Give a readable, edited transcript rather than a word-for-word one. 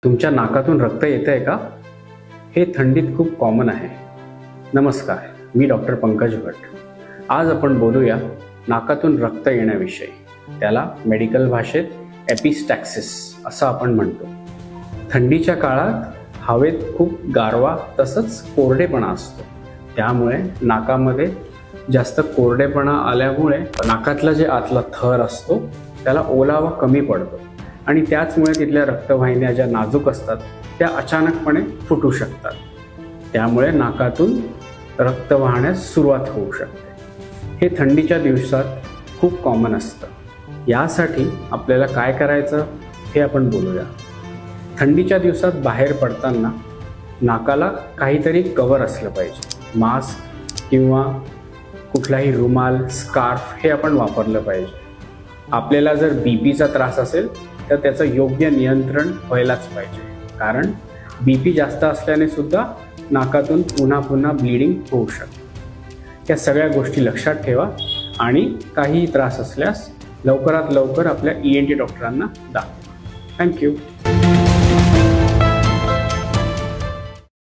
तुमच्या नाकातून रक्त येतंय का? हे थंडीत खूप कॉमन आहे. नमस्कार, मी डॉक्टर पंकज भट. आज आपण बोलूया नाकातून रक्त येण्याविषयी. त्याला मेडिकल भाषेत एपिस्टॅक्सिस असं आपण म्हणतो. थंडीच्या काळात हवेत खूप गारवा तसंच कोरडेपणा असतो. त्यामुळे नाकामध्ये जास्त कोरडेपणा आल्यामुळे नाकातला जे आतला थर असतो त्याला ओलावा कमी पडतो आणि त्याचमुळे तिथल्या रक्तवाहिन्या ज्या नाजूक असतात त्या अचानकपणे फुटू शकतात. त्यामुळे नाकातून रक्त वाहण्यास सुरुवात होऊ शकते. हे थंडीच्या दिवसात खूप कॉमन असतं. यासाठी आपल्याला काय करायचं हे आपण बोलूया. थंडीच्या दिवसात बाहेर पडताना नाकाला काहीतरी कवर असलं पाहिजे. मास्क किंवा कुठलाही रुमाल, स्कार्फ हे आपण वापरलं पाहिजे. आपल्याला जर बीपीचा त्रास असेल तर त्याचं योग्य नियंत्रण व्हायलाच पाहिजे, कारण बीपी जास्त असल्याने सुद्धा नाकातून पुन्हा पुन्हा ब्लिडिंग होऊ शकते. या सगळ्या गोष्टी लक्षात ठेवा आणि काही त्रास असल्यास लवकरात लवकर आपल्या ENT डॉक्टरांना दाखवा. थँक्यू.